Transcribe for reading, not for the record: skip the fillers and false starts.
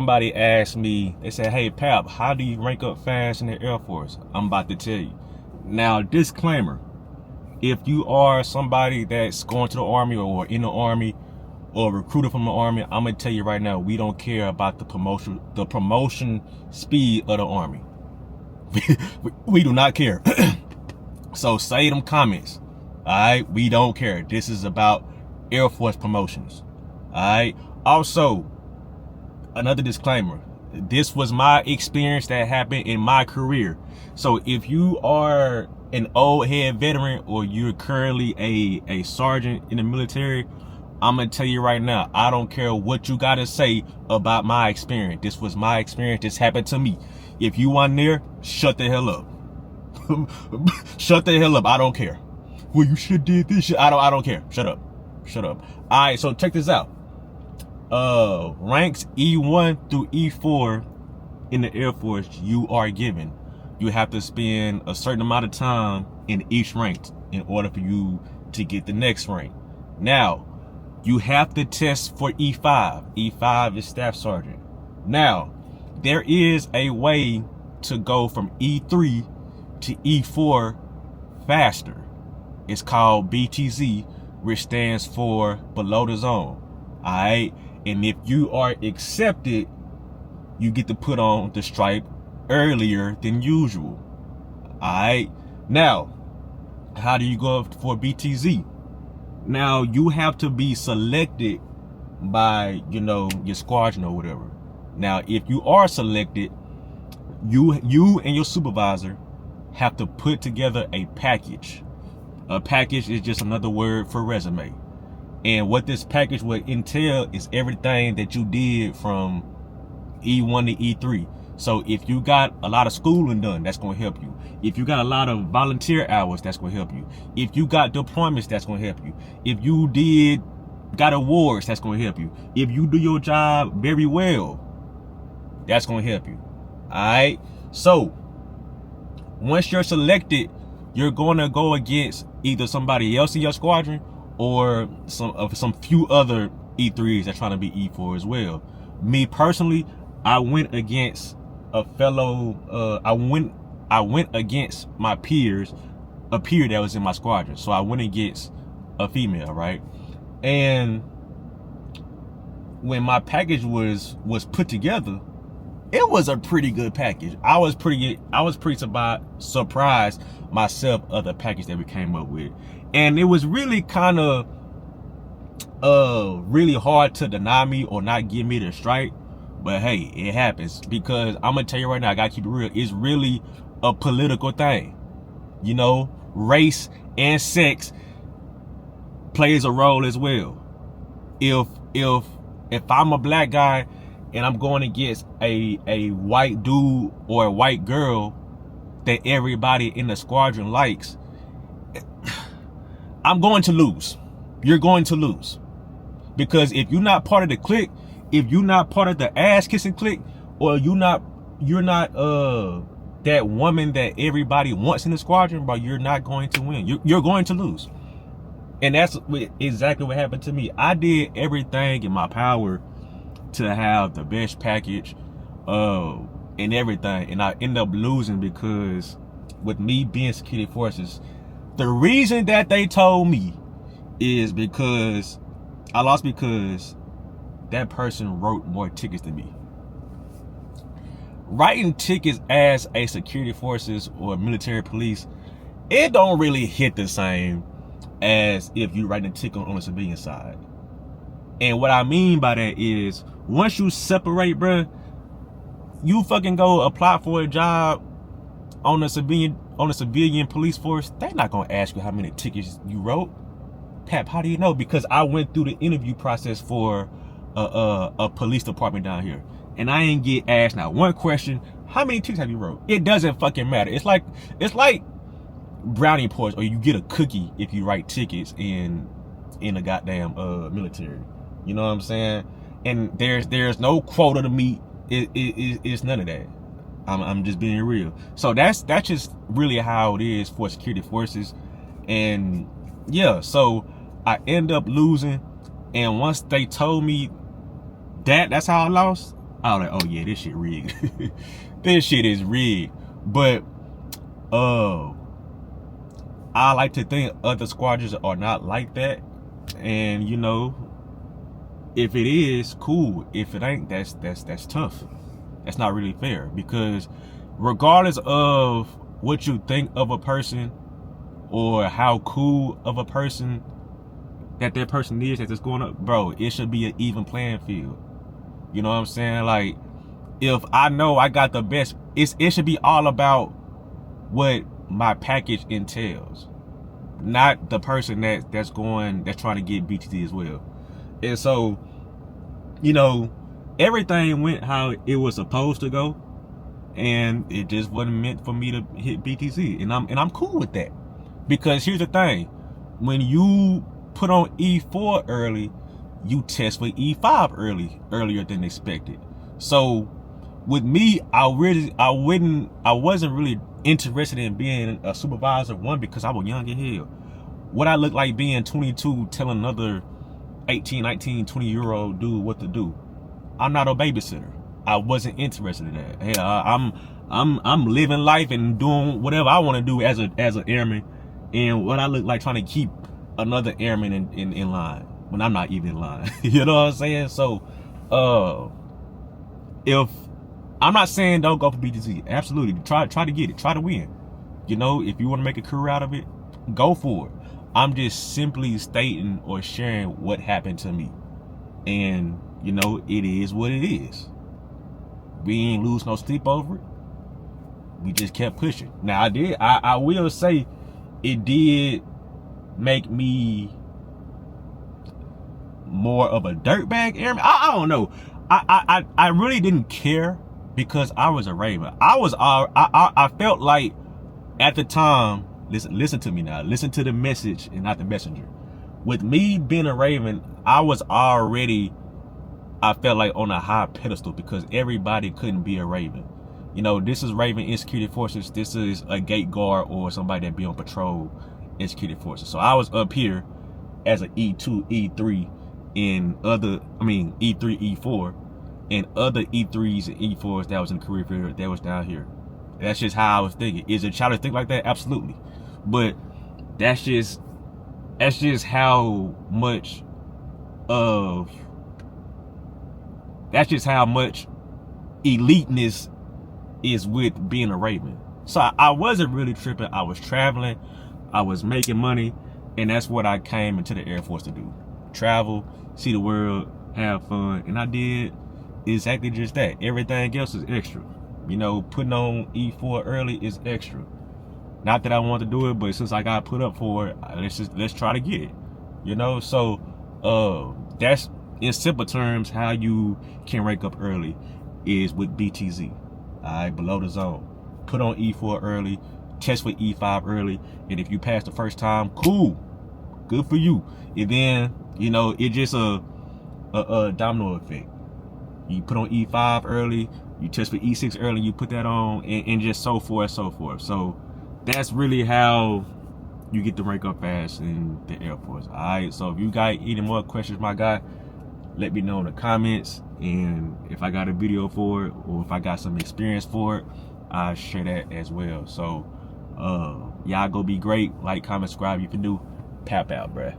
Somebody asked me, they said, hey, Pap, how do you rank up fast in the Air Force? I'm about to tell you. Now, disclaimer, if you are somebody that's going to the Army or in the Army or recruited from the Army, I'm going to tell you right now, we don't care about the promotion speed of the Army. We do not care. So say them comments. All right, we don't care. This is about Air Force promotions. All right. Also, another disclaimer. This was my experience that happened in my career. So if you are an old head veteran or you're currently a sergeant in the military, I'm gonna tell you right now, I don't care what you gotta say about my experience. This was my experience. This happened to me. If you weren't there, shut the hell up. Shut the hell up. I don't care. Well, you should have did this shit. I don't care. Shut up. Shut up. All right, so check this out. Ranks E1 through E4 in the Air Force, you are given. You have to spend a certain amount of time in each rank in order for you to get the next rank. Now, you have to test for E5. E5 is Staff Sergeant. Now, there is a way to go from E3 to E4 faster. It's called BTZ, which stands for below the zone. Alright? And if you are accepted, you get to put on the stripe earlier than usual. Alright? Now, how do you go for BTZ? Now, you have to be selected by, your squadron or whatever. Now, if you are selected, you and your supervisor have to put together a package. A package is just another word for resume. And what this package would entail is everything that you did from E1 to E3. So if you got a lot of schooling done, that's going to help you. If you got a lot of volunteer hours, that's going to help you. If you got deployments, that's going to help you. If you got awards, that's going to help you. If you do your job very well, that's going to help you. All right. So once you're selected, you're going to go against either somebody else in your squadron or some few other E3s that trying to be E4 as well. Me personally, I went against a fellow, I went against my peers, a peer that was in my squadron. So I went against a female, right? And when my package was put together, it was a pretty good package. I was pretty surprised myself of the package that we came up with. And it was really kind of really hard to deny me or not give me the strike. But hey, it happens, because I'm gonna tell you right now, I gotta keep it real. It's really a political thing. Race and sex plays a role as well. If I'm a black guy and I'm going against a white dude or a white girl that everybody in the squadron likes, I'm going to lose. You're going to lose. Because if you're not part of the clique, if you're not part of the ass kissing clique, or you're not that woman that everybody wants in the squadron, but you're not going to win. You're going to lose. And that's exactly what happened to me. I did everything in my power to have the best package and everything, and I ended up losing because with me being security forces, the reason that they told me is because I lost because that person wrote more tickets than me. Writing tickets as a security forces or military police, it don't really hit the same as if you writing a ticket on the civilian side. And what I mean by that is, once you separate, bruh, you fucking go apply for a job on the civilian police force, they're not gonna ask you how many tickets you wrote. Pap, how do you know? Because I went through the interview process for a police department down here, and I ain't get asked not one question, how many tickets have you wrote? It doesn't fucking matter. It's like brownie points, or you get a cookie if you write tickets in a goddamn military. You know what I'm saying? And there's no quota to meet. It's none of that. I'm just being real. So that's just really how it is for security forces. And yeah, so I end up losing. And once they told me that's how I lost, I was like, oh yeah, this shit rigged. This shit is rigged. But I like to think other squadrons are not like that. And you know, if it is, cool. If it ain't, that's tough. That's not really fair, because regardless of what you think of a person or how cool of a person that person is that's going up, bro, it should be an even playing field. You know what I'm saying? Like, if I know I got the best, it should be all about what my package entails, not the person that's trying to get BTC as well. And so, you know, everything went how it was supposed to go, and it just wasn't meant for me to hit BTC, and I'm cool with that. Because here's the thing, when you put on E4 early, you test for E5 earlier than expected. So with me, I wasn't really interested in being a supervisor, one, because I was young as hell. What I look like being 22 telling another 18, 19, 20-year-old dude what to do? I'm not a babysitter. I wasn't interested in that. Hey, I'm living life and doing whatever I want to do as an airman, and what I look like trying to keep another airman in line when I'm not even in line. You know what I'm saying? So if I'm not saying don't go for BTC, absolutely try to get it, try to win. You know, if you want to make a career out of it, go for it. I'm just simply stating or sharing what happened to me, and you know, it is what it is. We ain't lose no sleep over it. We just kept pushing. Now I will say it did make me more of a dirtbag airman. I don't know. I really didn't care, because I was a Raven. I felt like at the time, listen to me now. Listen to the message and not the messenger. With me being a Raven, I was already, I felt like, on a high pedestal, because everybody couldn't be a Raven. You know, this is Raven in security forces. This is a gate guard or somebody that be on patrol in security forces. So I was up here as an E2, E3 in other, E3, E4, and other E3s and E4s that was in the career field that was down here. That's just how I was thinking. Is it child to think like that? Absolutely. But that's just how much eliteness is with being a Raven. So I wasn't really tripping. I was traveling, I was making money, and that's what I came into the Air Force to do. Travel, see the world, have fun, and I did exactly just that. Everything else is extra. You know, putting on E4 early is extra. Not that I want to do it, but since I got put up for it, let's try to get it. You know, so that's, in simple terms, how you can rank up early is with BTZ. Alright, below the zone. Put on E4 early, test for E5 early, and if you pass the first time, cool. Good for you. And then, you know, it's just a domino effect. You put on E5 early, you test for E6 early, you put that on, and just so forth, so forth. So that's really how you get to rank up fast in the Air Force. Alright, so if you got any more questions, my guy, let me know in the comments, and if I got a video for it, or if I got some experience for it, I'll share that as well. So y'all go be great. Like, comment, subscribe if you can do. Pap out, bruh.